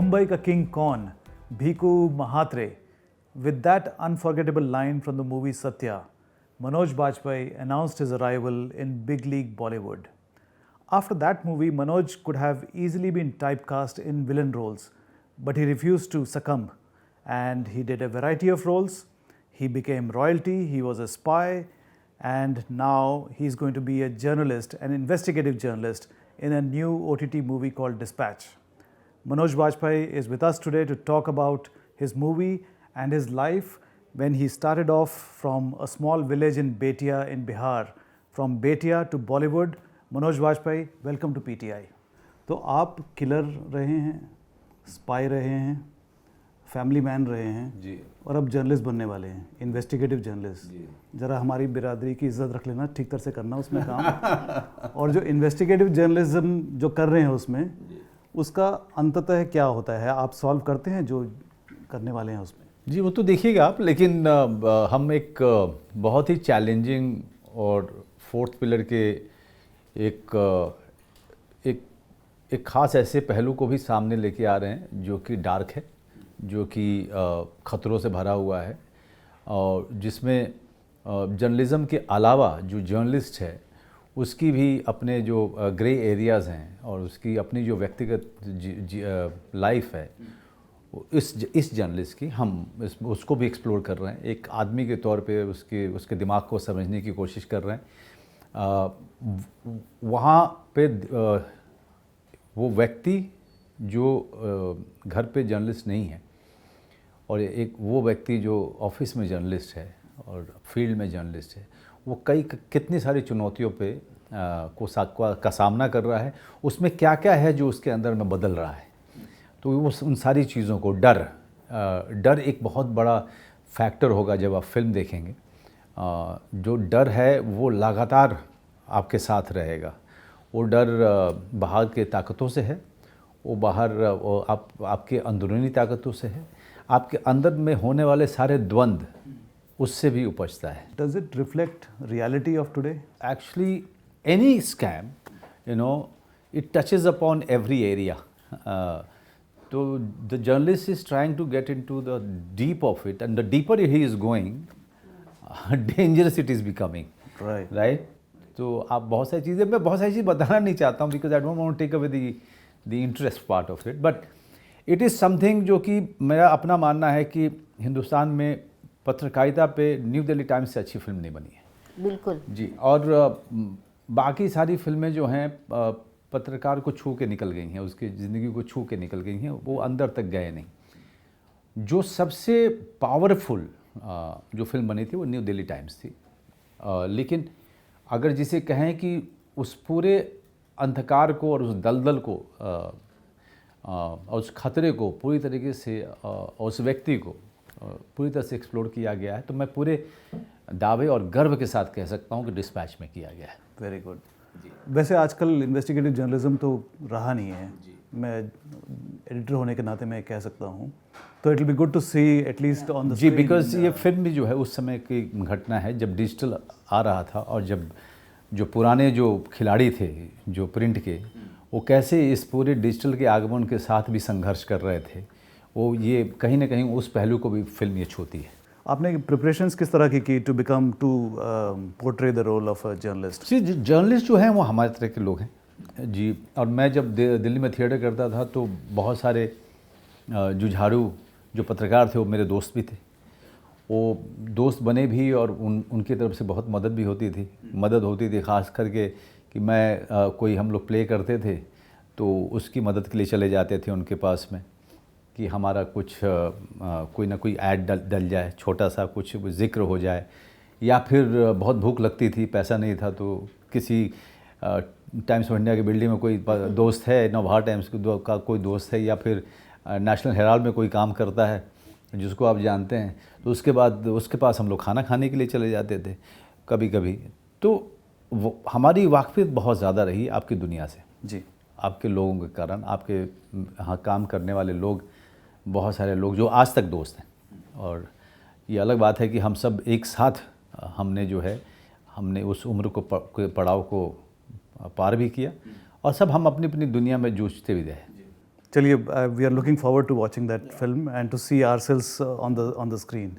Mumbai ka king कौन? Bhiku Mahatre. With that unforgettable line from the movie Satya, Manoj Bajpayee announced his arrival in big league Bollywood. After that movie, Manoj could have easily been typecast in villain roles, but he refused to succumb and he did a variety of roles. He became royalty, he was a spy, and now he's going to be a journalist, an investigative journalist in a new OTT movie called Dispatch. Manoj Bajpayee is with us today to talk about his movie and his life when he started off from a small village in Betia in Bihar. From Betia to Bollywood, Manoj Bajpayee, welcome to PTI. तो आप killer रहे हैं, spy रहे हैं, family man रहे हैं जी, और अब जर्नलिस्ट बनने वाले हैं, इन्वेस्टिगेटिव जर्नलिस्ट. ज़रा हमारी बिरादरी की इज्जत रख लेना, ठीक तरह से करना उसमें काम. और जो इन्वेस्टिगेटिव जर्नलिज्म जो कर रहे हैं उसमें, उसका अंततः क्या होता है? आप सॉल्व करते हैं जो करने वाले हैं उसमें? जी, वो तो देखिएगा आप, लेकिन हम एक बहुत ही चैलेंजिंग और फोर्थ पिलर के एक एक एक ख़ास ऐसे पहलू को भी सामने लेके आ रहे हैं जो कि डार्क है, जो कि ख़तरों से भरा हुआ है, और जिसमें जर्नलिज़म के अलावा जो जर्नलिस्ट है उसकी भी अपने जो ग्रे एरियाज़ हैं और उसकी अपनी जो व्यक्तिगत लाइफ है, इस जर्नलिस्ट की हम उसको भी एक्सप्लोर कर रहे हैं. एक आदमी के तौर पे उसके दिमाग को समझने की कोशिश कर रहे हैं. वहाँ पे वो व्यक्ति जो घर पे जर्नलिस्ट नहीं है और एक वो व्यक्ति जो ऑफिस में जर्नलिस्ट है और फील्ड में जर्नलिस्ट है, वो कितनी सारी चुनौतियों पे का सामना कर रहा है. उसमें क्या क्या है जो उसके अंदर में बदल रहा है, तो वो उन सारी चीज़ों को डर एक बहुत बड़ा फैक्टर होगा जब आप फिल्म देखेंगे. जो डर है वो लगातार आपके साथ रहेगा. वो डर बाहर के ताकतों से है, वो बाहर आपके अंदरूनी ताकतों से है, आपके अंदर में होने वाले सारे द्वंद्व उससे भी उपजता है. Does it reflect reality of today? Actually, any scam, it touches upon every area. So the journalist is trying to get into the deep of it, and the deeper he is going, dangerous it is becoming. Right? तो आप बहुत सारी चीज़ें, मैं बहुत सारी चीज़ बताना नहीं चाहता हूँ because I don't want to take away the interest part of it, but it is something जो कि मेरा अपना मानना है कि हिंदुस्तान में पत्रकारिता पे न्यू दिल्ली टाइम्स से अच्छी फिल्म नहीं बनी है. बिल्कुल जी. और बाकी सारी फिल्में जो हैं पत्रकार को छू के निकल गई हैं, उसकी ज़िंदगी को छू के निकल गई हैं, वो अंदर तक गए नहीं. जो सबसे पावरफुल जो फिल्म बनी थी वो न्यू दिल्ली टाइम्स थी. लेकिन अगर जिसे कहें कि उस पूरे अंधकार को और उस दलदल को और उस खतरे को पूरी तरीके से और उस व्यक्ति को पूरी तरह से एक्सप्लोर किया गया है, तो मैं पूरे दावे और गर्व के साथ कह सकता हूँ कि डिस्पैच में किया गया है. Very good. वैसे आजकल इन्वेस्टिगेटिव जर्नलिज्म तो रहा नहीं है. मैं एडिटर होने के नाते मैं कह सकता हूँ, तो it will be good to see at least on the जी, बिकॉज ये फिल्म भी जो है उस समय की घटना है जब डिजिटल आ रहा था और जब जो पुराने जो खिलाड़ी थे जो प्रिंट के, वो कैसे इस पूरे डिजिटल के आगमन के साथ भी संघर्ष कर रहे थे. वो ये कहीं ना कहीं उस पहलू को भी फिल्म ये छूती है. आपने प्रिपरेशंस किस तरह की to become to portray the role of a journalist? जी, जर्नलिस्ट जो हैं वो हमारे तरह के लोग हैं जी. और मैं जब दिल्ली में थिएटर करता था तो बहुत सारे जुझारू जो पत्रकार थे वो मेरे दोस्त भी थे. वो दोस्त बने भी और उनकी तरफ से बहुत मदद होती थी, ख़ास करके कि मैं कोई हम लोग प्ले करते थे तो उसकी मदद के लिए चले जाते थे उनके पास में कि हमारा कुछ कोई ना कोई ऐड डल जाए, छोटा सा कुछ जिक्र हो जाए, या फिर बहुत भूख लगती थी, पैसा नहीं था तो किसी टाइम्स ऑफ इंडिया की बिल्डिंग में कोई दोस्त है, नवभारत टाइम्स का कोई दोस्त है, या फिर नेशनल हेराल्ड में कोई काम करता है जिसको आप जानते हैं, तो उसके बाद उसके पास हम लोग खाना खाने के लिए चले जाते थे कभी कभी. तो वो हमारी वाकफियत बहुत ज़्यादा रही आपकी दुनिया से जी, आपके लोगों के कारण. आपके यहाँ काम करने वाले लोग, बहुत सारे लोग जो आज तक दोस्त हैं, और ये अलग बात है कि हम सब एक साथ हमने उस उम्र को पड़ाव को पार भी किया और सब हम अपनी अपनी दुनिया में जूझते भी रहे. चलिए, we are looking forward to watching that film and to see ourselves on the screen.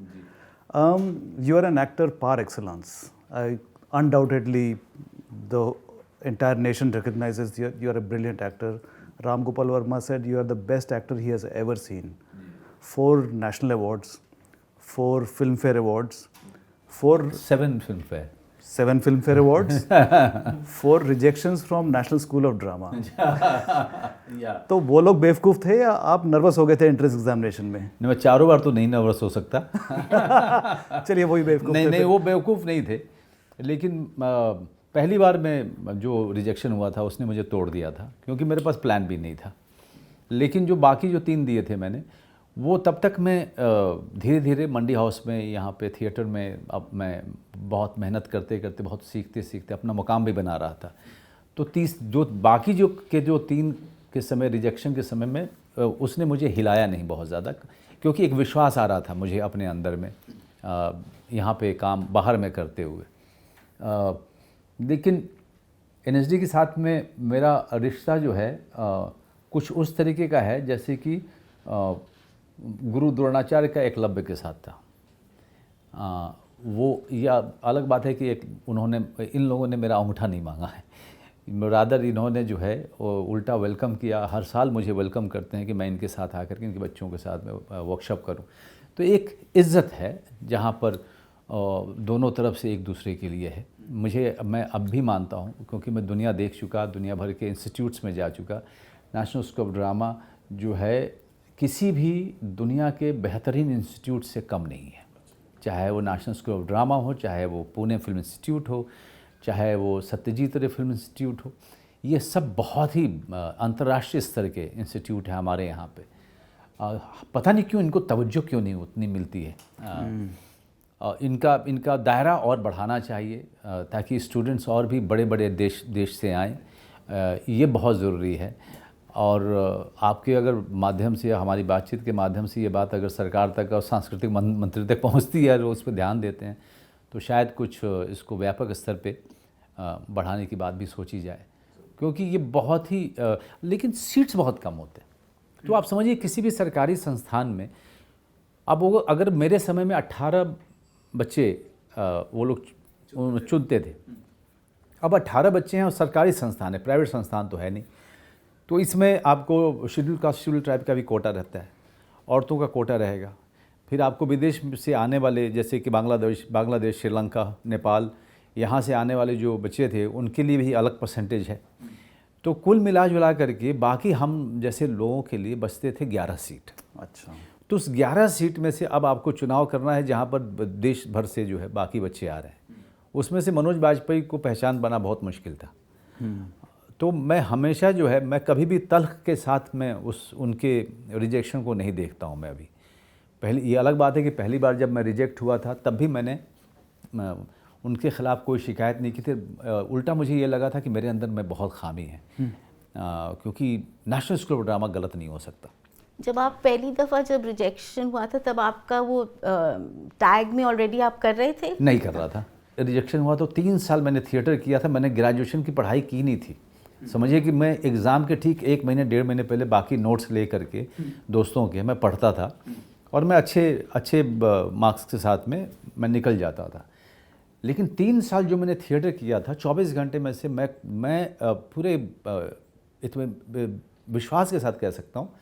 You are an actor par excellence. Undoubtedly, the entire nation recognizes you are a brilliant actor. Ram Gopal Verma said you are the best actor he has ever seen. 4 national awards, 4 Filmfare awards, 7 Filmfare. 7 Filmfare awards, 4 rejections from National School of Drama. तो वो लोग बेवकूफ़ थे या आप nervous हो गए थे एंट्रेंस एग्जामिनेशन में? नहीं, मैं चारों बार तो नहीं नर्वस हो सकता। चलिए, वही बेवकूफ़ नहीं नहीं, वो बेवकूफ़ नहीं थे, लेकिन पहली बार में जो रिजेक्शन हुआ था उसने मुझे तोड़ दिया था, क्योंकि मेरे पास प्लान भी नहीं था। लेकिन जो बाकी जो 3 दिए थे मैंने, वो तब तक मैं धीरे धीरे मंडी हाउस में, यहाँ पे थिएटर में, अब मैं बहुत मेहनत करते करते, बहुत सीखते सीखते अपना मुकाम भी बना रहा था। तो 30 जो बाकी जो 3 के समय, रिजेक्शन के समय में, उसने मुझे हिलाया नहीं बहुत ज़्यादा, क्योंकि एक विश्वास आ रहा था मुझे अपने अंदर में, यहाँ पे काम बाहर में करते हुए। लेकिन NSD के साथ में मेरा रिश्ता जो है कुछ उस तरीके का है जैसे कि गुरु द्रोणाचार्य का एकलव्य के साथ था। वो यह अलग बात है कि इन लोगों ने मेरा अंगूठा नहीं मांगा है, रादर इन्होंने जो है वो उल्टा वेलकम किया। हर साल मुझे वेलकम करते हैं कि मैं इनके साथ आकर के इनके बच्चों के साथ में वर्कशॉप करूं। तो एक इज़्ज़त है जहां पर दोनों तरफ से एक दूसरे के लिए है। मैं अब भी मानता हूं, क्योंकि मैं दुनिया देख चुका, दुनिया भर के इंस्टीट्यूट्स में जा चुका। नेशनल स्कूल ऑफ ड्रामा जो है किसी भी दुनिया के बेहतरीन इंस्टीट्यूट से कम नहीं है, चाहे वो नेशनल स्कूल ऑफ ड्रामा हो, चाहे वो पुणे फिल्म इंस्टीट्यूट हो, चाहे वो सत्यजीत रे फिल्म इंस्टीट्यूट हो। ये सब बहुत ही अंतर्राष्ट्रीय स्तर के इंस्टीट्यूट हैं हमारे यहाँ पे। पता नहीं क्यों इनको तवज्जो क्यों नहीं उतनी मिलती है। इनका दायरा और बढ़ाना चाहिए, ताकि स्टूडेंट्स और भी बड़े बड़े देश से आएँ। ये बहुत ज़रूरी है। और आपके अगर माध्यम से या हमारी बातचीत के माध्यम से ये बात अगर सरकार तक और सांस्कृतिक मंत्री तक पहुंचती है और उस पर ध्यान देते हैं, तो शायद कुछ इसको व्यापक स्तर पे बढ़ाने की बात भी सोची जाए, क्योंकि ये बहुत ही लेकिन सीट्स बहुत कम होते हैं। तो आप समझिए किसी भी सरकारी संस्थान में अब वो अगर मेरे समय में 18 बच्चे वो लोग चुनते थे, अब 18 बच्चे हैं और सरकारी संस्थान है, प्राइवेट संस्थान तो है नहीं। तो इसमें आपको शेड्यूल कास्ट शेड्यूल ट्राइब का भी कोटा रहता है, औरतों का कोटा रहेगा। फिर आपको विदेश से आने वाले, जैसे कि बांग्लादेश, श्रीलंका, नेपाल, यहाँ से आने वाले जो बच्चे थे उनके लिए भी अलग परसेंटेज है। तो कुल मिला जुला करके बाकी हम जैसे लोगों के लिए बचते थे 11 सीट। अच्छा। तो उस 11 सीट में से अब आपको चुनाव करना है, जहाँ पर देश भर से जो है बाकी बच्चे आ रहे हैं। उसमें से मनोज बाजपेयी को पहचान बना बहुत मुश्किल था। तो मैं हमेशा जो है, मैं कभी भी तल्ख के साथ में उनके रिजेक्शन को नहीं देखता हूँ। मैं अभी ये अलग बात है कि पहली बार जब मैं रिजेक्ट हुआ था तब भी मैंने उनके ख़िलाफ़ कोई शिकायत नहीं की थी। उल्टा मुझे ये लगा था कि मेरे अंदर में बहुत खामी है, क्योंकि नेशनल स्कूल ऑफ ड्रामा गलत नहीं हो सकता। जब आप पहली दफ़ा जब रिजेक्शन हुआ था तब आपका वो टैग में ऑलरेडी आप कर रहे थे? नहीं कर रहा था। रिजेक्शन हुआ तो 3 साल मैंने थिएटर किया था। मैंने ग्रेजुएशन की पढ़ाई की नहीं थी। समझिए कि मैं एग्ज़ाम के ठीक 1 महीने 1.5 महीने पहले बाकी नोट्स ले करके दोस्तों के मैं पढ़ता था, और मैं अच्छे मार्क्स के साथ में मैं निकल जाता था। लेकिन 3 साल जो मैंने थिएटर किया था, 24 घंटे में से मैं पूरे इतने विश्वास के साथ कह सकता हूँ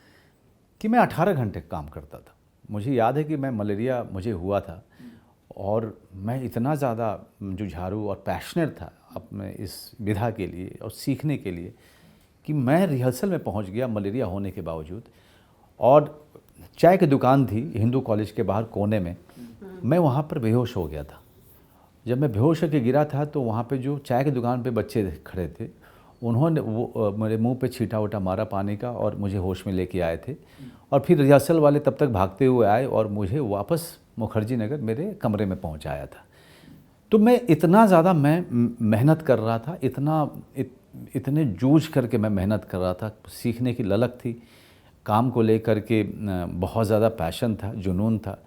कि मैं 18 घंटे काम करता था। मुझे याद है कि मैं मलेरिया मुझे हुआ था, और मैं इतना ज़्यादा जुझारू और पैशनेट था अपने इस विधा के लिए और सीखने के लिए कि मैं रिहर्सल में पहुंच गया मलेरिया होने के बावजूद। और चाय की दुकान थी हिंदू कॉलेज के बाहर कोने में, मैं वहाँ पर बेहोश हो गया था। जब मैं बेहोश होकर गिरा था तो वहाँ पे जो चाय की दुकान पे बच्चे खड़े थे, उन्होंने वो मेरे मुंह पे छींटा उटा मारा पानी का और मुझे होश में लेके आए थे। और फिर रिहर्सल वाले तब तक भागते हुए आए और मुझे वापस मुखर्जी नगर मेरे कमरे में पहुँचाया था। तो मैं इतना ज़्यादा मैं मेहनत कर रहा था, इतने जूझ करके मैं मेहनत कर रहा था। सीखने की ललक थी, काम को लेकर के बहुत ज़्यादा पैशन था, जुनून था।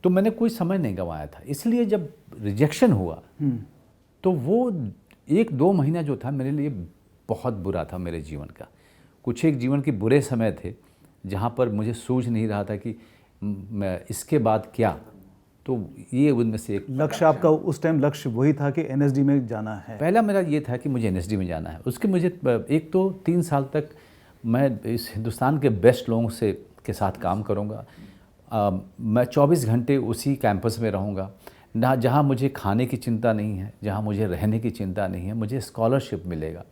तो मैंने कोई समय नहीं गंवाया था। इसलिए जब रिजेक्शन हुआ तो वो 1-2 महीना जो था मेरे लिए बहुत बुरा था मेरे जीवन का। कुछ एक जीवन के बुरे समय थे जहाँ पर मुझे सूझ नहीं रहा था कि मैं इसके बाद क्या, तो ये उनमें से एक लक्ष्य आपका उस टाइम लक्ष्य वही था कि एनएसडी में जाना है? पहला मेरा ये था कि मुझे एनएसडी में जाना है। उसके मुझे एक तो 3 साल तक मैं इस हिंदुस्तान के बेस्ट लोगों से के साथ काम करूँगा। मैं 24 घंटे उसी कैंपस में रहूँगा ना, जहाँ मुझे खाने की चिंता नहीं है, जहाँ मुझे रहने की चिंता नहीं है, मुझे स्कॉलरशिप मिलेगा।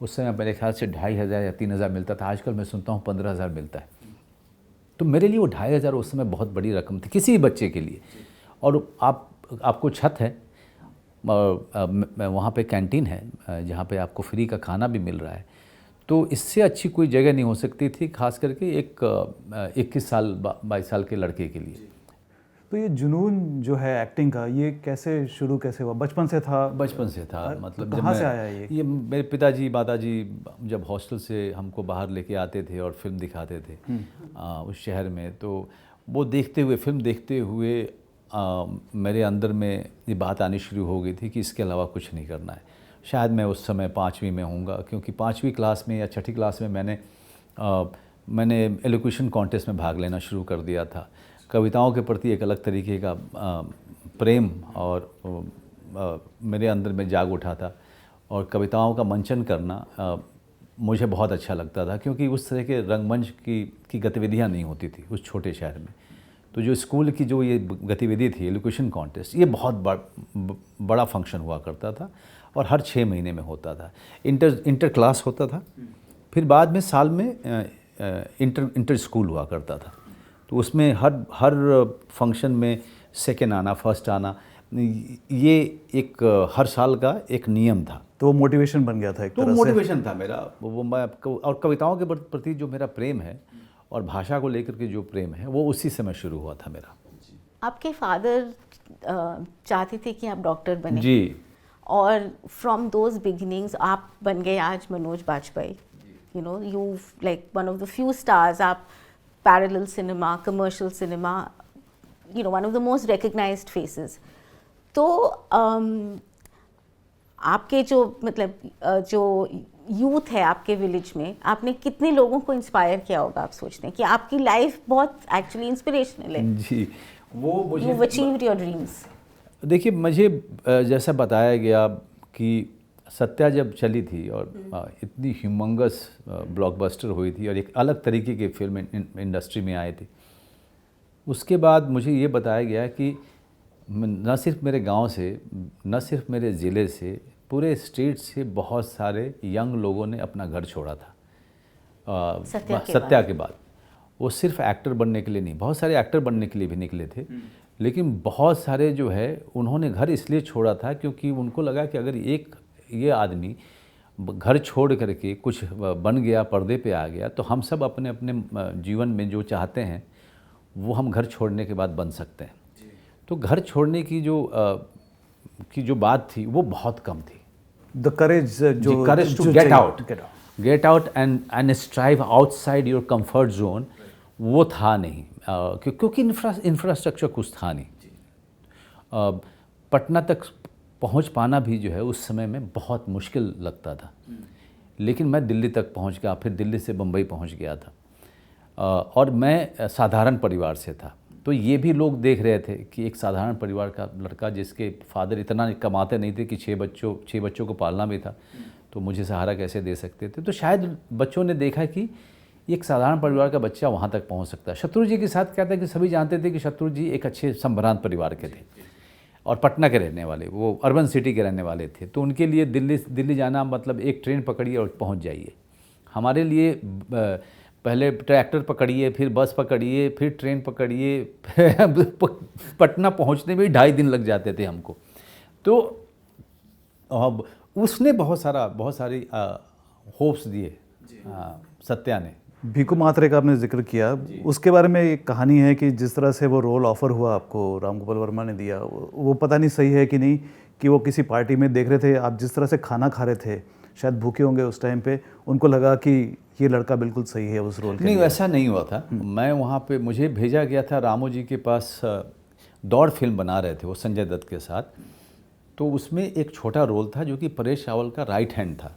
उस समय मेरे ख्याल से 2,500 या 3,000 मिलता था, आजकल मैं सुनता हूँ 15,000 मिलता है। तो मेरे लिए वो 2,500 उस समय बहुत बड़ी रकम थी किसी भी बच्चे के लिए। और आपको छत है, वहाँ पे कैंटीन है जहाँ पे आपको फ्री का खाना भी मिल रहा है। तो इससे अच्छी कोई जगह नहीं हो सकती थी, खास करके एक 21 साल 22 साल के लड़के के लिए। तो ये जुनून जो है एक्टिंग का, ये कैसे हुआ? बचपन से था? बचपन से था। मतलब कहाँ से आया ये? मेरे पिताजी माताजी जब हॉस्टल से हमको बाहर लेके आते थे और फिल्म दिखाते थे उस शहर में, तो वो फिल्म देखते हुए मेरे अंदर में ये बात आनी शुरू हो गई थी कि इसके अलावा कुछ नहीं करना है। शायद मैं उस समय 5वीं में होऊंगा, क्योंकि 5वीं क्लास में या 6ठी क्लास में मैंने एलोक्यूशन कॉन्टेस्ट में भाग लेना शुरू कर दिया था। कविताओं के प्रति एक अलग तरीके का प्रेम और मेरे अंदर में जाग उठा था, और कविताओं का मंचन करना मुझे बहुत अच्छा लगता था, क्योंकि उस तरह के रंगमंच की गतिविधियाँ नहीं होती थी उस छोटे शहर में। तो जो स्कूल की जो ये गतिविधि थी एलोक्यूशन कॉन्टेस्ट, ये बहुत बड़ा फंक्शन हुआ करता था और हर 6 महीने में होता था। इंटर क्लास होता था, फिर बाद में साल में इंटर स्कूल हुआ करता था। तो उसमें हर फंक्शन में सेकेंड आना, फर्स्ट आना, ये एक हर साल का एक नियम था। तो वो मोटिवेशन बन गया था एक तरह से? मोटिवेशन था मेरा वो। मैं और कविताओं के प्रति जो मेरा प्रेम है और भाषा को लेकर के जो प्रेम है, वो उसी समय शुरू हुआ था मेरा। आपके फादर चाहते थे कि आप डॉक्टर बने जी, और फ्रॉम दोज बिगिनिंग्स आप बन गए आज Manoj Bajpayee. You know, you like one of the few stars. आप parallel cinema, commercial cinema, you know, one of the most recognised faces. तो आपके जो जो यूथ है आपके विलेज में, आपने कितने लोगों को इंस्पायर किया होगा? आप सोचते हैं कि आपकी लाइफ बहुत एक्चुअली इंस्पिरेशनल है। जी, वो मुझे You've achieved your dreams. देखिए, मुझे जैसा बताया गया कि सत्या जब चली थी और इतनी ह्यूमंगस ब्लॉकबस्टर हुई थी और एक अलग तरीके की फिल्म इंडस्ट्री में आए थे, उसके बाद मुझे ये बताया गया कि न सिर्फ मेरे गांव से, न सिर्फ मेरे ज़िले से, पूरे स्टेट से बहुत सारे यंग लोगों ने अपना घर छोड़ा था सत्या के बाद। वो सिर्फ एक्टर बनने के लिए नहीं, बहुत सारे एक्टर बनने के लिए भी निकले थे, लेकिन बहुत सारे जो है उन्होंने घर इसलिए छोड़ा था क्योंकि उनको लगा कि अगर ये आदमी घर छोड़ करके कुछ बन गया, पर्दे पे आ गया, तो हम सब अपने अपने जीवन में जो चाहते हैं वो हम घर छोड़ने के बाद बन सकते हैं। तो घर छोड़ने की जो बात थी वो बहुत कम थी। The courage to get out and strive outside your comfort zone, वो था नहीं, क्योंकि इंफ्रास्ट्रक्चर कुछ था नहीं। पटना तक पहुंच पाना भी जो है उस समय में बहुत मुश्किल लगता था, लेकिन मैं दिल्ली तक पहुंच गया, फिर दिल्ली से बम्बई पहुंच गया था। और मैं साधारण परिवार से था, तो ये भी लोग देख रहे थे कि एक साधारण परिवार का लड़का जिसके फादर इतना कमाते नहीं थे कि 6 बच्चों को पालना भी था, तो मुझे सहारा कैसे दे सकते थे। तो शायद बच्चों ने देखा कि एक साधारण परिवार का बच्चा वहाँ तक पहुँच सकता है। शत्रु जी के साथ क्या था कि सभी जानते थे कि शत्रु जी एक अच्छे संभ्रांत परिवार के थे और पटना के रहने वाले, वो अर्बन सिटी के रहने वाले थे। तो उनके लिए दिल्ली जाना मतलब एक ट्रेन पकड़िए और पहुँच जाइए। हमारे लिए पहले ट्रैक्टर पकड़िए, फिर बस पकड़िए, फिर ट्रेन पकड़िए, पटना पहुंचने में 2.5 दिन लग जाते थे हमको। तो अब उसने बहुत सारी होप्स दिए सत्या ने। भीकू महात्रे का आपने जिक्र किया, उसके बारे में एक कहानी है कि जिस तरह से वो रोल ऑफर हुआ आपको, राम गोपाल वर्मा ने दिया, वो पता नहीं सही है कि नहीं, कि वो किसी पार्टी में देख रहे थे, आप जिस तरह से खाना खा रहे थे, शायद भूखे होंगे उस टाइम पे, उनको लगा कि ये लड़का बिल्कुल सही है उस रोल के लिए। नहीं, ऐसा नहीं हुआ था। मैं वहाँ पे, मुझे भेजा गया था रामू जी के पास, दौड़ फिल्म बना रहे थे वो संजय दत्त के साथ। तो उसमें एक छोटा रोल था जो कि परेश रावल का राइट हैंड था,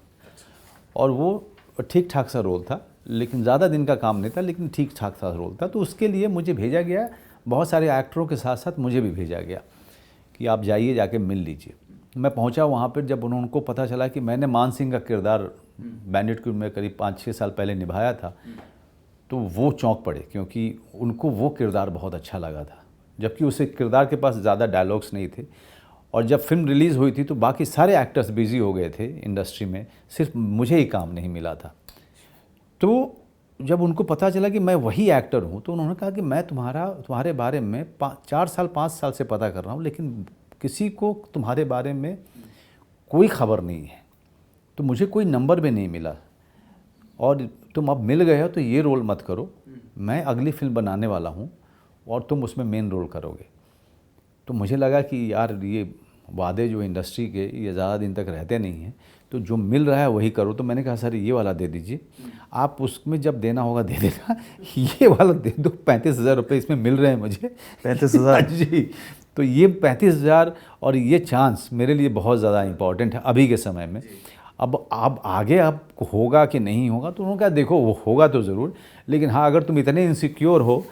और वो ठीक ठाक सा रोल था। लेकिन ज़्यादा दिन का काम नहीं था, लेकिन ठीक ठाक सा रोल था। तो उसके लिए मुझे भेजा गया, बहुत सारे एक्टरों के साथ साथ मुझे भी भेजा गया कि आप जाइए, जाके मिल लीजिए। मैं पहुंचा वहाँ पर, जब उनको पता चला कि मैंने मान सिंह का किरदार बैंडिट क्रू में करीब 5-6 साल पहले निभाया था, तो वो चौंक पड़े, क्योंकि उनको वो किरदार बहुत अच्छा लगा था, जबकि उस किरदार के पास ज़्यादा डायलॉग्स नहीं थे। और जब फिल्म रिलीज़ हुई थी तो बाकी सारे एक्टर्स बिज़ी हो गए थे इंडस्ट्री में, सिर्फ मुझे ही काम नहीं मिला था। तो जब उनको पता चला कि मैं वही एक्टर हूँ, तो उन्होंने कहा कि मैं तुम्हारे बारे में 5 साल से पता कर रहा हूँ, लेकिन किसी को तुम्हारे बारे में कोई खबर नहीं है, तो मुझे कोई नंबर भी नहीं मिला, और तुम अब मिल गए हो तो ये रोल मत करो, मैं अगली फिल्म बनाने वाला हूँ और तुम उसमें मेन रोल करोगे। तो मुझे लगा कि यार ये वादे जो इंडस्ट्री के ये ज़्यादा दिन तक रहते नहीं हैं, तो जो मिल रहा है वही करो। तो मैंने कहा सर ये वाला दे दीजिए, आप उसमें जब देना होगा दे देना, ये वाला दे दो, 35,000 रुपये इसमें मिल रहे हैं मुझे। 35,000 जी, तो ये 35,000 और ये चांस मेरे लिए बहुत ज़्यादा इम्पॉर्टेंट है अभी के समय में। अब आप आगे आपको होगा कि नहीं होगा, तो उन्होंने कहा देखो वो होगा तो ज़रूर, लेकिन हाँ अगर तुम इतने इनसिक्योर हो,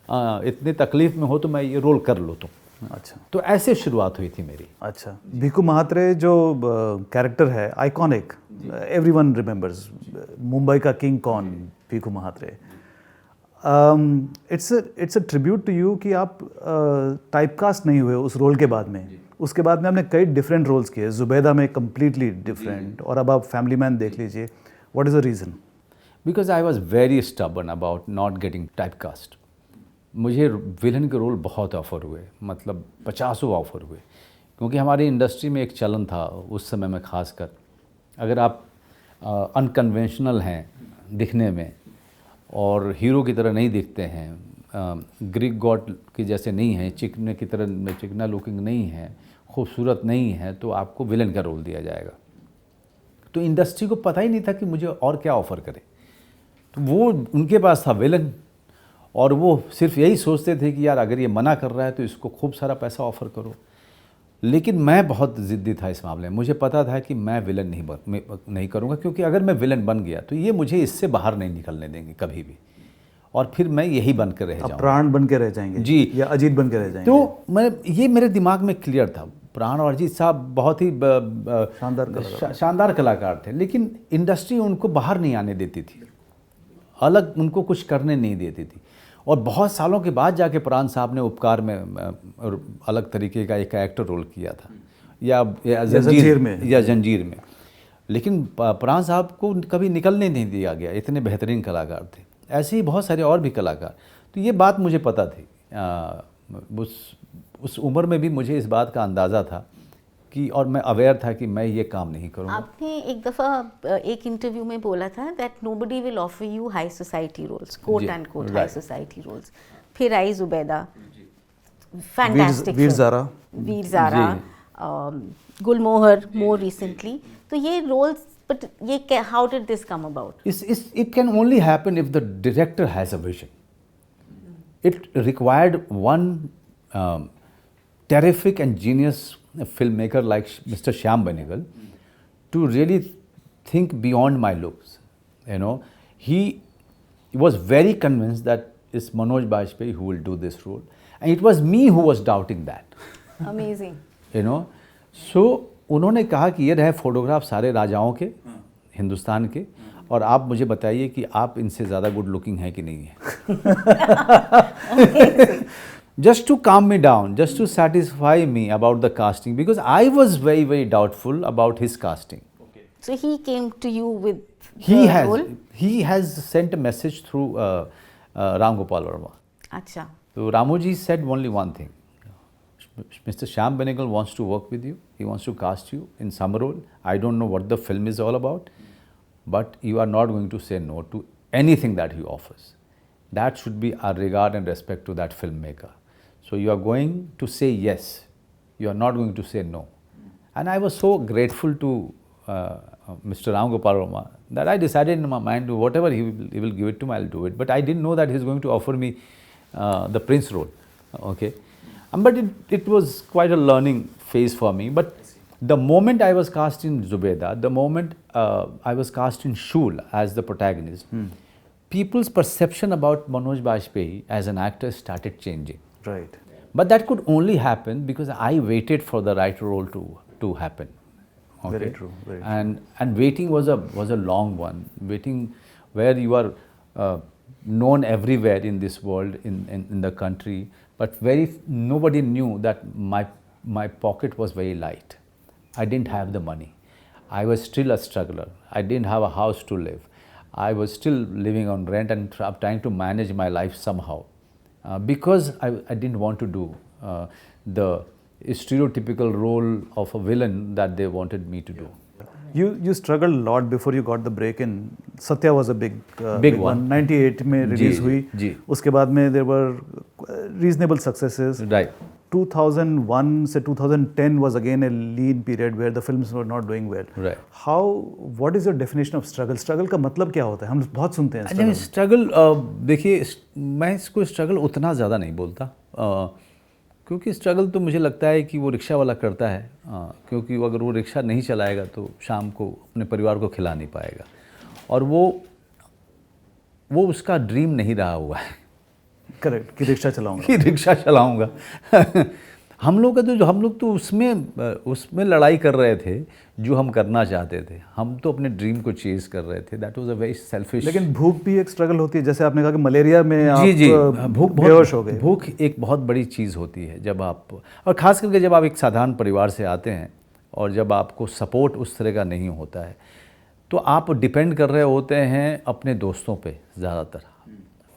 इतने तकलीफ़ में हो, तो मैं ये रोल कर लो तुम। अच्छा, तो ऐसे शुरुआत हुई थी मेरी। अच्छा। भीखू महात्रे जो कैरेक्टर है, आइकॉनिक, एवरीवन रिमेंबर्स, मुंबई का किंग कौन, Bhiku Mhatre. It's a tribute to you कि आप टाइपकास्ट नहीं हुए उस रोल के बाद में। उसके बाद में आपने कई डिफरेंट रोल्स किए, जुबैदा में कम्प्लीटली डिफरेंट, और अब आप फैमिली मैन देख लीजिए। What is the reason? Because I was very stubborn about not getting typecast. मुझे विलन के रोल बहुत ऑफ़र हुए, मतलब 50 ऑफ़र हुए, क्योंकि हमारी इंडस्ट्री में एक चलन था उस समय में, ख़ासकर अगर आप अनकन्वेंशनल हैं दिखने में और हीरो की तरह नहीं दिखते हैं, ग्रीक गॉड की जैसे नहीं हैं, चिकने की तरह चिकना लुकिंग नहीं है, खूबसूरत नहीं है, तो आपको विलन का रोल दिया जाएगा। तो इंडस्ट्री को पता ही नहीं था कि मुझे और क्या ऑफ़र करे, तो वो उनके पास था विलन, और वो सिर्फ यही सोचते थे कि यार अगर ये मना कर रहा है तो इसको खूब सारा पैसा ऑफ़र करो। लेकिन मैं बहुत ज़िद्दी था इस मामले में। मुझे पता था कि मैं विलन नहीं करूँगा, क्योंकि अगर मैं विलन बन गया तो ये मुझे इससे बाहर नहीं निकलने देंगे कभी भी, और फिर मैं यही बन कर रह जाऊँगा। प्राण बन के रह जाएंगे जी, या अजीत बन के रह जाएंगे। तो ये मेरे दिमाग में क्लियर था। प्राण और अजीत साहब बहुत ही शानदार कलाकार थे, लेकिन इंडस्ट्री उनको बाहर नहीं आने देती थी, अलग उनको कुछ करने नहीं देती थी। और बहुत सालों के बाद जाके प्राण साहब ने उपकार में अलग तरीके का एक एक्टर रोल किया था, या जंजीर में। लेकिन प्राण साहब को कभी निकलने नहीं दिया गया, इतने बेहतरीन कलाकार थे। ऐसे ही बहुत सारे और भी कलाकार। तो ये बात मुझे पता थी, उस उम्र में भी मुझे इस बात का अंदाज़ा था कि, और मैं अवेयर था कि मैं ये काम नहीं करूँगा। आपने एक दफ़ा एक इंटरव्यू में बोला था that nobody will offer you high society roles, quote and quote high society roles. फिर आई Zubeidaa, fantastic, Veer Zaara, Gulmohar more recently. तो ये रोल्स, बट ये how did this come about? It can only happen if the director has a vision. It required one terrific and genius filmmaker like Mr. Shyam Benegal to really think beyond my looks. You know, he was very convinced that it's Manoj Bajpayee who will do this role, and it was me who was doubting that. Amazing. You know, so उन्होंने कहा कि ये रहे photograph सारे राजाओं के, हिंदुस्तान के, और आप मुझे बताइए कि आप इनसे ज़्यादा गुड लुकिंग है कि नहीं है। Just to calm me down, just to satisfy me about the casting, because I was very, very doubtful about his casting. Okay. So he came to you with the role? He has sent a message through Ram Gopal Verma. Acha. So Ramoji said only one thing. Mr. Shyam Benegal wants to work with you. He wants to cast you in some role. I don't know what the film is all about, but you are not going to say no to anything that he offers. That should be our regard and respect to that filmmaker. So you are going to say yes. You are not going to say no. And I was so grateful to Mr. Ram Gopal Verma that I decided in my mind, whatever he will give it to me, I'll do it. But I didn't know that he's going to offer me the Prince role. Okay. But it was quite a learning phase for me. But the moment I was cast in Zubeda, the moment I was cast in Shul as the protagonist, people's perception about Manoj Bajpayee as an actor started changing. Right. But that could only happen because I waited for the right role to happen. Very true, very true. And waiting was a long one. Waiting where you are known everywhere in this world, in the country, but nobody knew that my pocket was very light. I didn't have the money. I was still a struggler. I didn't have a house to live. I was still living on rent and trying to manage my life somehow. Because I didn't want to do the stereotypical role of a villain that they wanted me to do. You struggled a lot before you got the break in. Satya was a big one. 98 में release हुई. जी. उसके बाद में there were reasonable successes. Right. 2001 से 2010 was again a lean period where the films were not doing well. Right. What is your definition of struggle? Struggle का मतलब क्या होता है? हम बहुत सुनते हैं struggle. स्ट्रगल देखिए, मैं इसको स्ट्रगल उतना ज़्यादा नहीं बोलता, क्योंकि स्ट्रगल तो मुझे लगता है कि वो रिक्शा वाला करता है, क्योंकि अगर वो रिक्शा नहीं चलाएगा तो शाम को अपने परिवार को खिला नहीं पाएगा, और वो उसका ड्रीम नहीं रहा हुआ है. करेक्ट, कि रिक्शा चलाऊंगा. कि रिक्शा चलाऊंगा. हम लोग तो उसमें लड़ाई कर रहे थे जो हम करना चाहते थे. हम तो अपने ड्रीम को चेज कर रहे थे. That was a very selfish. लेकिन भूख भी एक स्ट्रगल होती है. जैसे आपने कहा कि मलेरिया में जी आप भूख बेहोश हो गए. भूख एक बहुत बड़ी चीज़ होती है जब आप, और ख़ास करके जब आप एक साधारण परिवार से आते हैं और जब आपको सपोर्ट उस तरह का नहीं होता है, तो आप डिपेंड कर रहे होते हैं अपने दोस्तों पे ज़्यादातर,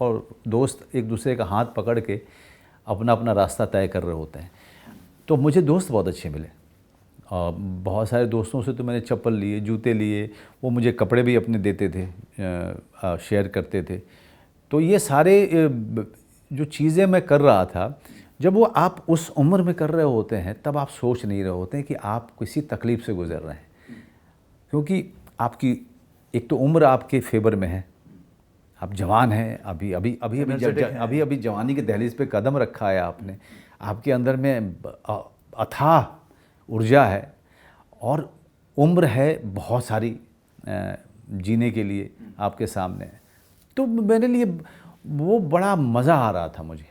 और दोस्त एक दूसरे का हाथ पकड़ के अपना अपना रास्ता तय कर रहे होते हैं. तो मुझे दोस्त बहुत अच्छे मिले. बहुत सारे दोस्तों से तो मैंने चप्पल लिए, जूते लिए, वो मुझे कपड़े भी अपने देते थे, शेयर करते थे. तो ये सारे जो चीज़ें मैं कर रहा था, जब वो आप उस उम्र में कर रहे होते हैं तब आप सोच नहीं रहे होते हैं कि आप किसी तकलीफ़ से गुजर रहे हैं, क्योंकि आपकी एक तो उम्र आपके फेवर में है. आप जवान हैं, अभी जवानी के दहलीज पे कदम रखा है आपने. आपके अंदर में अथाह ऊर्जा है और उम्र है बहुत सारी जीने के लिए आपके सामने. तो मेरे लिए वो बड़ा मज़ा आ रहा था. मुझे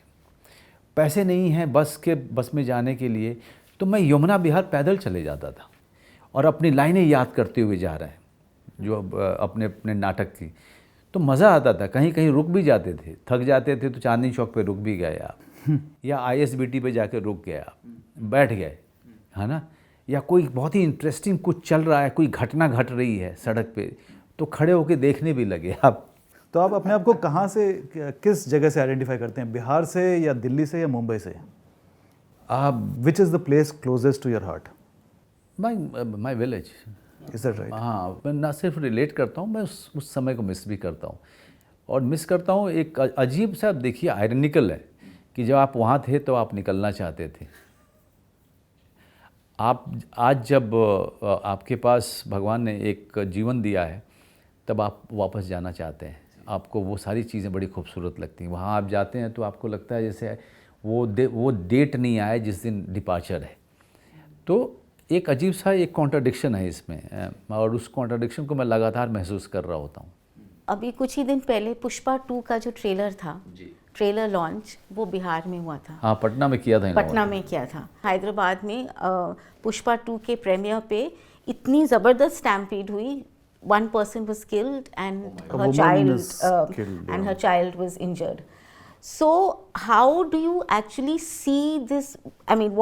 पैसे नहीं हैं बस में जाने के लिए, तो मैं यमुना बिहार पैदल चले जाता था और अपनी लाइनें याद करते हुए जा रहे हैं जो अपने नाटक की. तो मज़ा आता था. कहीं कहीं रुक भी जाते थे, थक जाते थे तो चांदनी चौक पे रुक भी गए आप, या ISBT पे जाके रुक गए आप, बैठ गए, है ना. या कोई बहुत ही इंटरेस्टिंग कुछ चल रहा है, कोई घटना घट रही है सड़क पे, तो खड़े होके देखने भी लगे आप. तो आप अपने आप को कहाँ से, किस जगह से आइडेंटिफाई करते हैं? बिहार से या दिल्ली से या मुंबई से? Which is the place closest to your heart? My village. Is that right? हाँ, मैं ना सिर्फ रिलेट करता हूँ, मैं उस समय को मिस भी करता हूँ. और मिस करता हूँ एक अजीब सा, देखिए आयरनिकल है कि जब आप वहाँ थे तो आप निकलना चाहते थे. आप आज जब आपके पास भगवान ने एक जीवन दिया है तब आप वापस जाना चाहते हैं. आपको वो सारी चीज़ें बड़ी खूबसूरत लगती हैं. वहाँ आप जाते हैं तो आपको लगता है जैसे वो डेट नहीं आया जिस दिन डिपार्चर है. तो एक अजीब सा एक कॉन्ट्राडिक्शन है इसमें, और उस कॉन्ट्राडिक्शन को मैं लगातार महसूस कर रहा होता हूँ. अभी कुछ ही दिन पहले पुष्पा 2 का जो ट्रेलर था, ट्रेलर लॉन्च, वो बिहार में हुआ था. हाँ, पटना में किया था. पटना में किया था. हैदराबाद में पुष्पा 2 के प्रीमियर पे इतनी ज़बरदस्त स्टैम्पीड हुई. One person was killed and her child was injured. So how do you actually see this? I mean,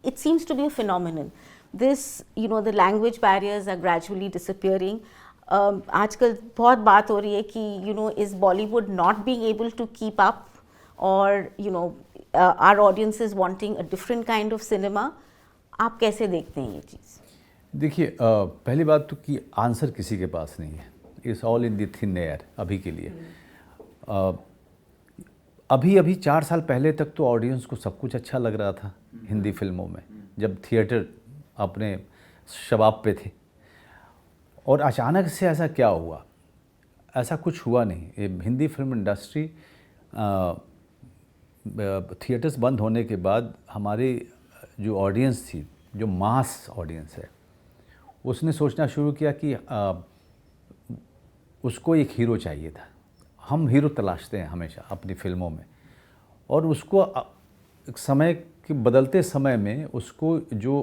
it seems to be a phenomenon. This, the language barriers are gradually disappearing. आजकल बहुत बात हो रही है कि is Bollywood not being able to keep up, or our audience is wanting a different kind of cinema. आप कैसे देखते हैं ये चीज़? देखिए, पहली बात तो कि आंसर किसी के पास नहीं है. It's all in the thin air अभी के लिए. अभी 4 साल पहले तक तो ऑडियंस को सब कुछ अच्छा लग रहा था हिंदी फिल्मों में, जब थिएटर अपने शबाब पे थे. और अचानक से ऐसा क्या हुआ? ऐसा कुछ हुआ नहीं. हिंदी फिल्म इंडस्ट्री, थिएटर्स बंद होने के बाद हमारी जो ऑडियंस थी, जो मास ऑडियंस है, उसने सोचना शुरू किया कि उसको एक हीरो चाहिए था. हम हीरो तलाशते हैं हमेशा अपनी फिल्मों में, और उसको एक समय के बदलते समय में उसको जो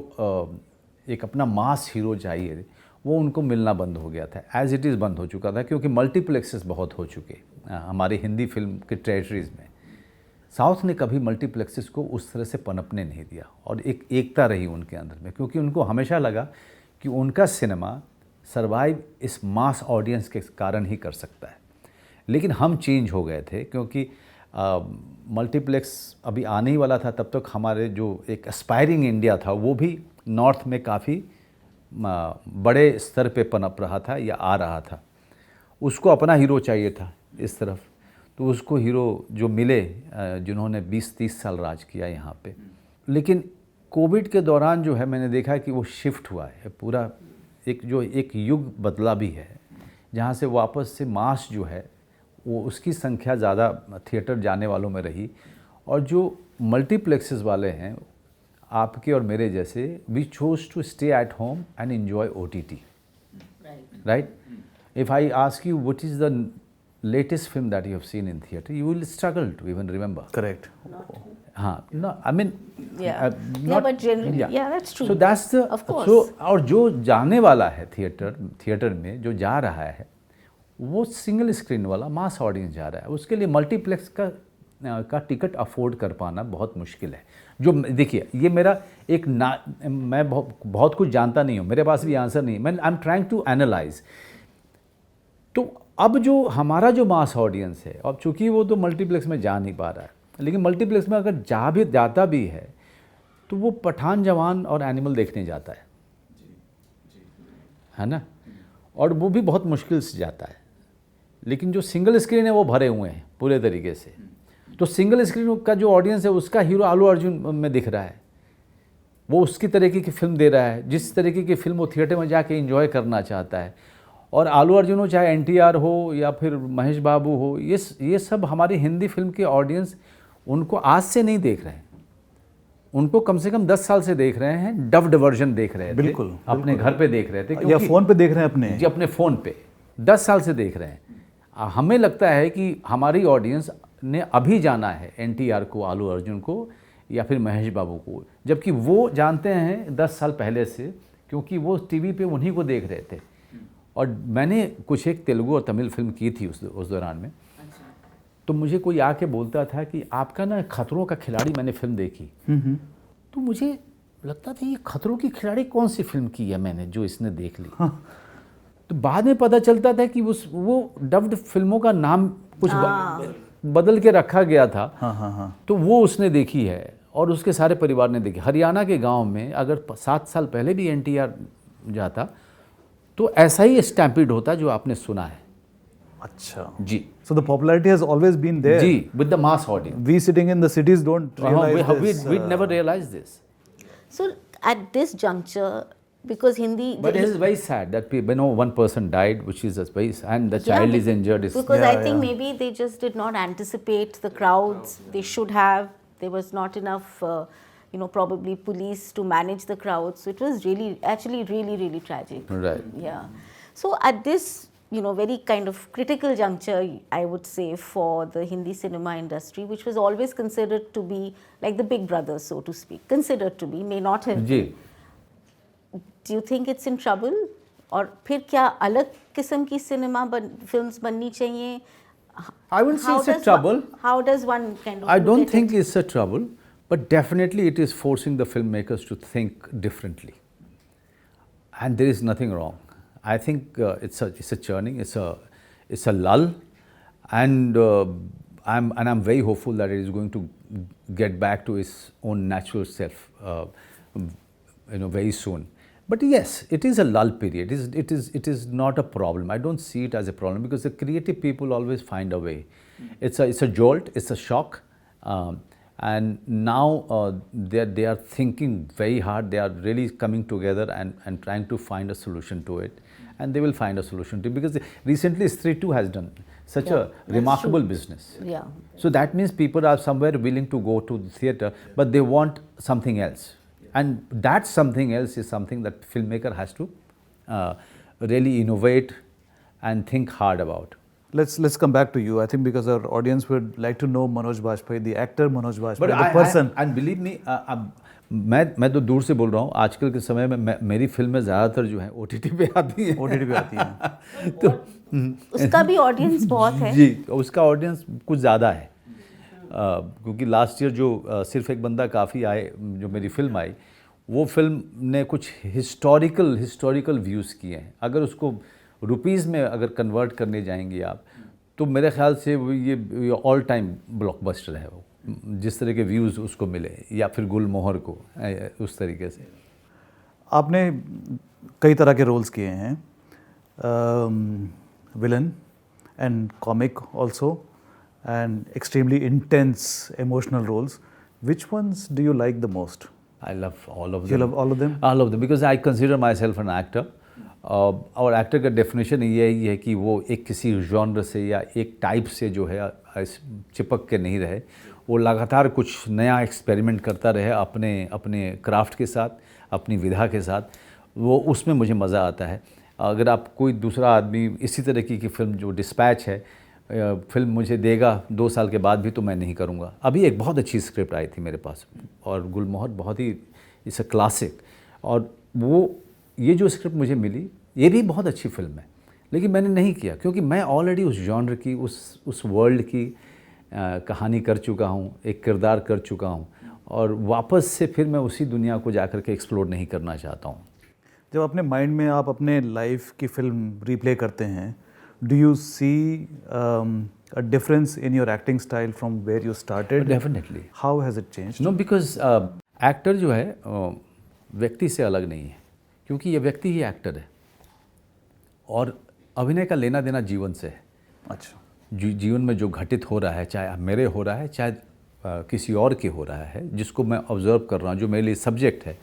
एक अपना मास हीरो चाहिए वो उनको मिलना बंद हो गया था, एज़ इट इज़ बंद हो चुका था, क्योंकि मल्टीप्लेक्सेस बहुत हो चुके हमारी हिंदी फिल्म के टेरिटरीज़ में। साउथ ने कभी मल्टीप्लेक्सेस को उस तरह से पनपने नहीं दिया, और एक एकता रही उनके अंदर में, क्योंकि उनको हमेशा लगा कि उनका सिनेमा सर्वाइव इस मास ऑडियंस के कारण ही कर सकता है। लेकिन हम चेंज हो गए थे, क्योंकि मल्टीप्लेक्स अभी आने ही वाला था, तब तक हमारे जो एक एस्पायरिंग इंडिया था वो भी नॉर्थ में काफ़ी बड़े स्तर पे पनप रहा था या आ रहा था। उसको अपना हीरो चाहिए था इस तरफ, तो उसको हीरो जो मिले जिन्होंने 20-30 साल राज किया यहाँ पे। लेकिन कोविड के दौरान जो है मैंने देखा कि वो शिफ्ट हुआ है पूरा, एक युग बदला भी है, जहाँ से वापस से मास जो है वो उसकी संख्या ज़्यादा थिएटर जाने वालों में रही, और जो मल्टीप्लेक्सेस वाले हैं आपके और मेरे जैसे, we chose to stay at home and enjoy OTT, right? If I ask you what is the latest film that you have seen in theater, you will struggle to even remember. Correct. No, I mean, but generally, yeah, that's true. So that's the, of course. So और जो जाने वाला है theatre में जो जा रहा है वो सिंगल स्क्रीन वाला मास ऑडियंस जा रहा है, उसके लिए मल्टीप्लेक्स का टिकट अफोर्ड कर पाना बहुत मुश्किल है। जो देखिए, ये मेरा एक मैं बहुत कुछ जानता नहीं हूँ, मेरे पास भी आंसर नहीं है, मैं I am trying to analyse. तो अब जो हमारा जो मास ऑडियंस है, अब चूंकि वो तो मल्टीप्लेक्स में जा नहीं पा रहा है, लेकिन मल्टीप्लेक्स में अगर जाता भी है तो वो पठान, जवान और एनिमल देखने जाता है ना, और वो भी बहुत मुश्किल से जाता है। लेकिन जो सिंगल स्क्रीन है वो भरे हुए हैं पूरे तरीके से, तो सिंगल स्क्रीन का जो ऑडियंस है उसका हीरो आलू अर्जुन में दिख रहा है, वो उसकी तरीके की फिल्म दे रहा है जिस तरीके की फिल्म वो थिएटर में जाके एंजॉय करना चाहता है। और आलू अर्जुन हो, चाहे NTR हो या फिर महेश बाबू हो, ये सब हमारी हिंदी फिल्म के ऑडियंस उनको आज से नहीं देख रहे हैं, उनको कम से कम 10 साल से देख रहे हैं, डब्ड वर्जन देख रहे थे, बिल्कुल अपने घर पे देख रहे थे, या फ़ोन पे देख रहे हैं अपने जी, अपने फ़ोन पे 10 साल से देख रहे हैं। हमें लगता है कि हमारी ऑडियंस ने अभी जाना है NTR को, आलू अर्जुन को या फिर महेश बाबू को, जबकि वो जानते हैं 10 साल पहले से, क्योंकि वो TV पे उन्हीं को देख रहे थे। और मैंने कुछ एक तेलुगु और तमिल फिल्म की थी उस दौरान में। तो मुझे कोई आके बोलता था कि आपका ना खतरों का खिलाड़ी मैंने फिल्म देखी, तो मुझे लगता था ये खतरों की खिलाड़ी कौन सी फिल्म की है मैंने जो इसने देख ली। तो बाद में पता चलता था कि वो डब्ड फिल्मों का नाम कुछ बदल के रखा गया था। तो वो उसने देखी है और उसके सारे परिवार ने देखी। हरियाणा के गाँव में अगर 7 साल पहले भी NTR जाता तो ऐसा ही स्टैम्पीड होता जो आपने सुना है। अच्छा जी। So the popularity has always been there. Ji, with the mass audience. We sitting in the cities don't realize this. We never realized this. So at this juncture, because Hindi. But it is very sad that one person died, which is very, and the child is injured. Because I think maybe they just did not anticipate the crowds. They should have. There was not enough. Probably police to manage the crowds. So it was really tragic. Right. Yeah. So at this, very kind of critical juncture, I would say, for the Hindi cinema industry, which was always considered to be like the big brother, so to speak. Considered to be, may not have been. Do you think it's in trouble? और फिर क्या अलग किस्म की cinema films बननी चाहिए? I wouldn't say it's a trouble. How does one kind of? I don't think it's a trouble. But definitely it is forcing the filmmakers to think differently, and there is nothing wrong. I think it's a churning, it's a lull, and I'm very hopeful that it is going to get back to its own natural self, very soon. But yes, it is a lull period. It is not a problem. I don't see it as a problem because the creative people always find a way. It's a jolt, it's a shock. And now they are thinking very hard. They are really coming together and trying to find a solution to it. And they will find a solution to it because recently Stree 2 has done such a remarkable business. Yeah. So that means people are somewhere willing to go to the theatre, but they want something else. And that something else is something that filmmaker has to really innovate and think hard about. Let's come back to you. I think because our audience would like to know Manoj Bajpayee, the actor Manoj Bajpayee, but the person. And believe me, अब मैं तो दूर से बोल रहा हूँ, आजकल के समय में मेरी फिल्में ज़्यादातर जो हैं OTT पे आती हैं। OTT पे आती हैं। तो उसका भी ऑडियंस बहुत है। जी, उसका ऑडियंस कुछ ज़्यादा है, क्योंकि लास्ट ईयर जो सिर्फ एक बंदा काफ़ी आए, जो मेरी फिल्म आई, वो फिल्म ने कुछ हिस्टोरिकल व्यूज़ किए हैं। अगर उसको रुपीज़ में अगर कन्वर्ट करने जाएंगे आप, तो मेरे ख्याल से वो ये ऑल टाइम ब्लॉकबस्टर है वो, जिस तरह के व्यूज़ उसको मिले, या फिर गुलमोहर को उस तरीके से। आपने कई तरह के रोल्स किए हैं, villain and comic also, and extremely intense emotional roles. Which ones do you like the most? I love all of them. You love all of them? All of them, because I consider myself an actor. और actor का definition यही है कि वो एक किसी genre से या एक टाइप से जो है चिपक के नहीं रहे, वो लगातार कुछ नया एक्सपेरिमेंट करता रहे अपने क्राफ्ट के साथ, अपनी विधा के साथ। वो उसमें मुझे मज़ा आता है। अगर आप कोई दूसरा आदमी इसी तरह की फिल्म, जो डिस्पैच है, फिल्म मुझे देगा 2 साल के बाद भी, तो मैं नहीं करूँगा। अभी एक बहुत अच्छी स्क्रिप्ट आई थी मेरे पास, और गुलमोहर बहुत ही इट्स अ क्लासिक, और वो ये जो स्क्रिप्ट मुझे मिली, ये भी बहुत अच्छी फिल्म है, लेकिन मैंने नहीं किया, क्योंकि मैं ऑलरेडी उस जॉनर की, उस वर्ल्ड की कहानी कर चुका हूँ, एक किरदार कर चुका हूँ, और वापस से फिर मैं उसी दुनिया को जाकर के एक्सप्लोर नहीं करना चाहता हूँ। जब अपने माइंड में आप अपने लाइफ की फिल्म रिप्ले करते हैं, do you see a difference in your acting style from where you started? Definitely. How has it changed? No, because actor जो है व्यक्ति से अलग नहीं है, क्योंकि ये व्यक्ति ही एक्टर है, और अभिनय का लेना देना जीवन से है। अच्छा। जीवन में जो घटित हो रहा है, चाहे मेरे हो रहा है, चाहे किसी और के हो रहा है, जिसको मैं ऑब्जर्व कर रहा हूँ, जो मेरे लिए सब्जेक्ट है,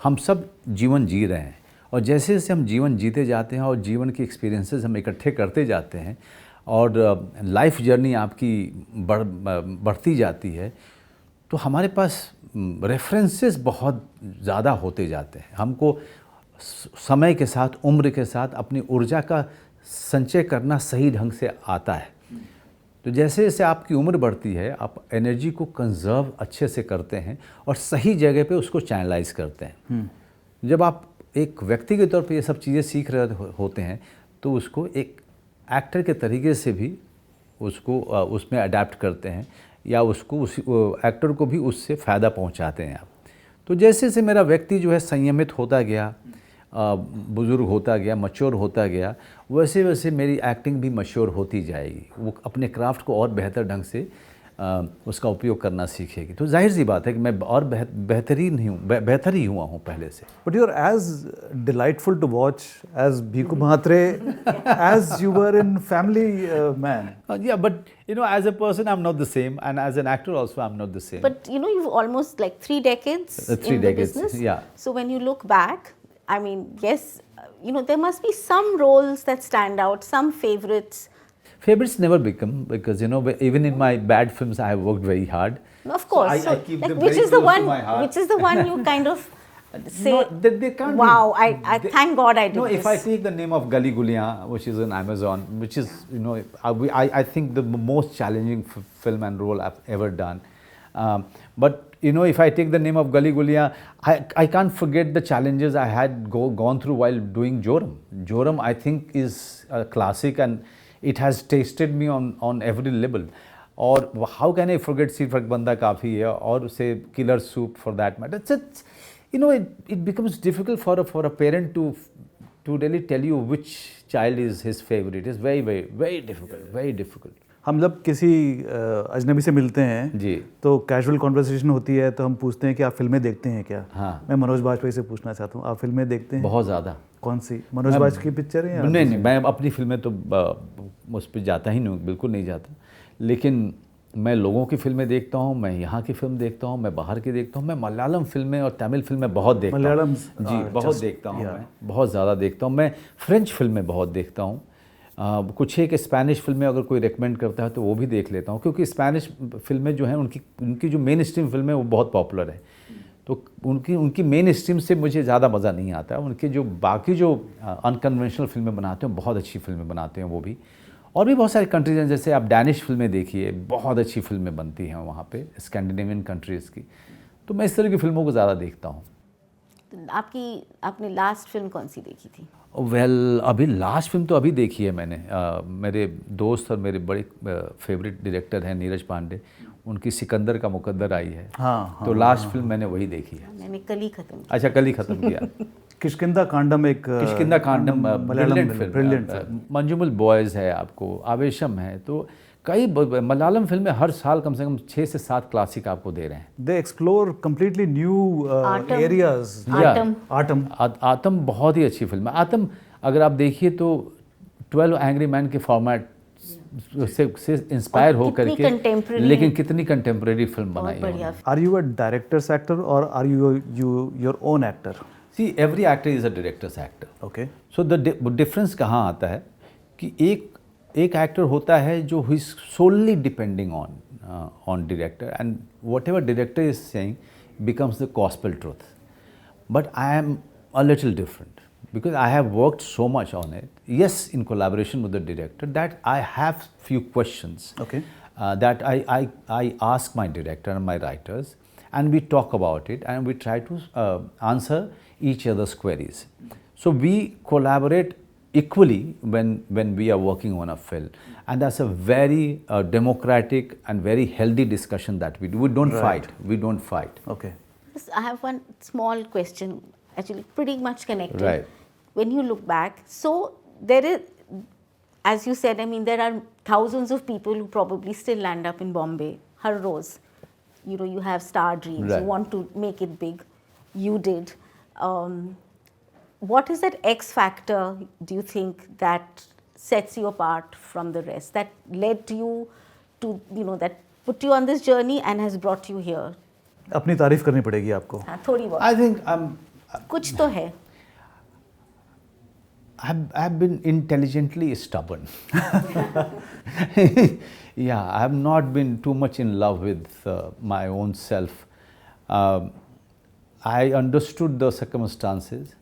हम सब जीवन जी रहे हैं, और जैसे जैसे हम जीवन जीते जाते हैं और जीवन के एक्सपीरियंसेस हम इकट्ठे करते जाते हैं, और लाइफ जर्नी आपकी बढ़ती जाती है, तो हमारे पास रेफरेंसेस बहुत ज़्यादा होते जाते हैं। हमको समय के साथ, उम्र के साथ अपनी ऊर्जा का संचय करना सही ढंग से आता है। तो जैसे जैसे आपकी उम्र बढ़ती है, आप एनर्जी को कंजर्व अच्छे से करते हैं और सही जगह पे उसको चैनलाइज करते हैं। जब आप एक व्यक्ति के तौर पे ये सब चीज़ें सीख रहे होते हैं, तो उसको एक एक्टर के तरीके से भी उसको उसमें अडेप्ट करते हैं, या उसको उस एक्टर को भी उससे फ़ायदा पहुंचाते हैं आप। तो जैसे जैसे मेरा व्यक्ति जो है संयमित होता गया, बुज़ुर्ग होता गया, मैच्योर होता गया, वैसे वैसे मेरी एक्टिंग भी मैच्योर होती जाएगी। वो अपने क्राफ्ट को और बेहतर ढंग से उसका उपयोग करना सीखेगी। तो जाहिर सी बात है कि मैं और बेहतर ही हुआ हूँ पहले से। But you're as delightful to watch as Bhiku Mhatre as you were in Family Man. Yeah, but you know, as a person, I'm not the same, and as an actor also, I'm not the same. But you know, you've almost like 3 decades 3 in decades, the business. yeah. So when you look back, I mean, yes, you know, there must be some roles that stand out, some favorites. Favorites never become, because you know, even in my bad films, I have worked very hard. No, of course. So I keep like, them which very is the close to one? my heart. Which is the one you kind of say? No, they can't. Wow! Be, I thank God I did no, this. if I take the name of Gali Guliyan, which is on Amazon, which is, you know, I think the most challenging film and role I've ever done. But you know, if I take the name of Gali Guliyan, I can't forget the challenges I had gone through while doing Joram. Joram, I think, is a classic, and it has tasted me on every level. Or how can I forget Sirf Ek Banda Kafi hai, or say Killer Soup for that matter. It's you know, it becomes difficult for a parent to really tell you which child is his favorite. It's very difficult. हम जब किसी अजनबी से मिलते हैं जी, तो casual conversation होती है, तो हम पूछते हैं कि आप फिल्में देखते हैं क्या? हाँ। मैं मनोज बाजपेयी से पूछना चाहता हूँ, आप फिल्में देखते हैं? बहुत ज़्यादा। कौन सी? मनोज बाजपेयी की पिक्चर है या? नहीं, मैं अपनी फिल्में तो उस पर जाता ही नहीं, बिल्कुल नहीं जाता। लेकिन मैं लोगों की फिल्में देखता हूँ, मैं यहाँ की फिल्म देखता हूँ, मैं बाहर की देखता हूँ, मैं मलयालम फिल्में और तमिल फिल्में बहुत देखता हूँ। मलयालम जी, बहुत देखता हूँ मैं, बहुत ज़्यादा देखता हूँ। मैं फ्रेंच फिल्में बहुत देखता हूँ। कुछ एक स्पेनिश फिल्में अगर कोई रेकमेंड करता है तो वो भी देख लेता हूँ, क्योंकि स्पेनिश फिल्में जो हैं उनकी जो मेन स्ट्रीम फिल्में वो बहुत पॉपुलर है। तो उनकी मेन स्ट्रीम से मुझे ज़्यादा मज़ा नहीं आता। उनके जो बाकी जो अनकन्वेंशनल फिल्में बनाते हैं, बहुत अच्छी फिल्में बनाते हैं वो भी। और भी बहुत सारी कंट्रीज हैं, जैसे आप डैनिश फिल्में देखिए, बहुत अच्छी फिल्में बनती हैं वहाँ पे, स्कैंडिनेवियन कंट्रीज़ की। तो मैं इस तरह की फिल्मों को ज़्यादा देखता हूँ। आपने लास्ट फिल्म कौन सी देखी थी? वेल अभी लास्ट फिल्म तो अभी देखी है मैंने। मेरे दोस्त और मेरे बड़े फेवरेट डायरेक्टर हैं नीरज पांडे, उनकी सिकंदर का मुकद्दर आई है। हाँ, तो लास्ट फिल्म मैंने वही देखी है। मैंने कल ही खत्म की। अच्छा, कल ही खत्म किया। किष्किंधा कांडम एक Kishkindha Kandam brilliant brilliant film. Manjummel boys है, आपको आवेशम है, तो कई मलयालम फिल्में हर साल कम से कम 6 से 7 क्लासिक आपको दे रहे हैं। They explore completely new Aattam. Areas. Aattam. Aattam Aattam बहुत ही अच्छी फिल्म है। आतम अगर आप देखिए तो 12 एंग्री मैन के फॉर्मेट से इंस्पायर होकर के, लेकिन कितनी कंटेम्प्रेरी फिल्म बनाई है। Are you a director's actor और are you your own actor? See, every actor is a director's actor. Okay, so the difference कहाँ आता है कि एक एक्टर होता है जो he is solely depending on director, and whatever director is saying becomes the gospel truth. But I am a little different because I have worked so much on it. Yes, in collaboration with the director, that I have few questions. Okay. That I ask my director and my writers, and we talk about it, and we try to answer each other's queries. So we collaborate equally when we are working on a film, and that's a very democratic and very healthy discussion that we do. We don't Right. fight. We don't fight. okay. I have one small question, actually pretty much connected. Right. When you look back, so there is, as you said, I mean, there are thousands of people who probably still land up in Bombay. Har roz, you have star dreams. Right. You want to make it big. You did. What is that X factor, do you think, that sets you apart from the rest, that led you to, that put you on this journey and has brought you here? अपनी तारीफ करनी पड़ेगी आपको। हाँ, थोड़ी बहुत। I think कुछ तो है। I've been intelligently stubborn. Yeah, I have not been too much in love with my own self. I understood the circumstances.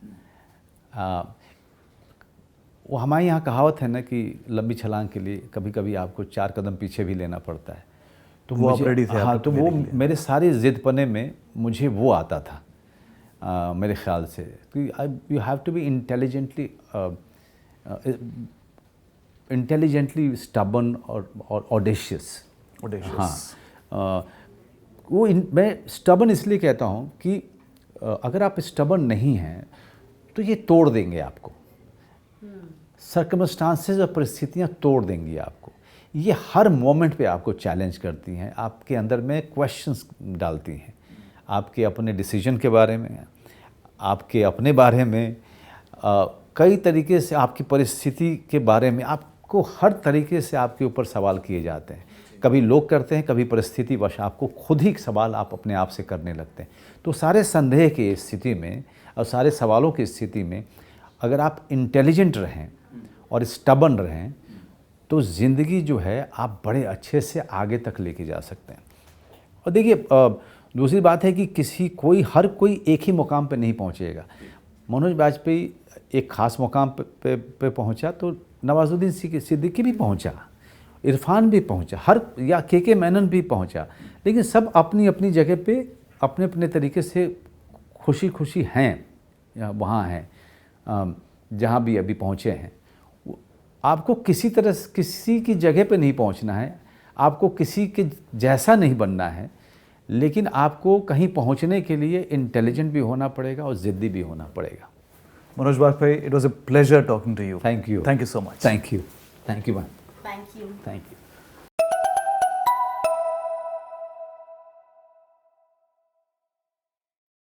वो हमारे यहाँ कहावत है ना कि लंबी छलांग के लिए कभी कभी आपको 4 कदम पीछे भी लेना पड़ता है। तो वो आप ready थे? हाँ, तो वो मेरे सारे ज़िदपने में मुझे वो आता था, मेरे ख्याल से कि you have to be intelligently stubborn और ऑडेशियस। हाँ, मैं स्टबर्न इसलिए कहता हूँ कि अगर आप स्टबर्न नहीं हैं तो ये तोड़ देंगे आपको, सर्कमस्टांसेस और परिस्थितियाँ तोड़ देंगी आपको। ये हर मोमेंट पे आपको चैलेंज करती हैं, आपके अंदर में क्वेश्चंस डालती हैं, आपके अपने डिसीजन के बारे में, आपके अपने बारे में, कई तरीके से आपकी परिस्थिति के बारे में, आपको हर तरीके से आपके ऊपर सवाल किए जाते हैं। कभी लोग करते हैं, कभी परिस्थितिवश आपको खुद ही सवाल आप अपने आप से करने लगते हैं। तो सारे संदेह की स्थिति में और सारे सवालों की स्थिति में अगर आप इंटेलिजेंट रहें और स्टबर्न रहें तो ज़िंदगी जो है आप बड़े अच्छे से आगे तक लेके जा सकते हैं। और देखिए दूसरी बात है कि हर कोई एक ही मुकाम पे नहीं पहुंचेगा। मनोज बाजपेयी एक ख़ास मुकाम पे पहुंचा तो नवाजुद्दीन सिद्दीकी भी पहुंचा, इरफान भी पहुंचा, या के मेनन भी पहुंचा, लेकिन सब अपनी अपनी जगह पे अपने अपने तरीके से खुशी खुशी हैं, वहाँ हैं जहाँ भी अभी पहुँचे हैं। आपको किसी तरह किसी की जगह पे नहीं पहुँचना है, आपको किसी के जैसा नहीं बनना है, लेकिन आपको कहीं पहुँचने के लिए इंटेलिजेंट भी होना पड़ेगा और ज़िद्दी भी होना पड़ेगा। Manoj Bajpayee, it was a pleasure talking to you. Thank you. Thank you so much. Thank you. Thank you, man. Thank you. Thank you.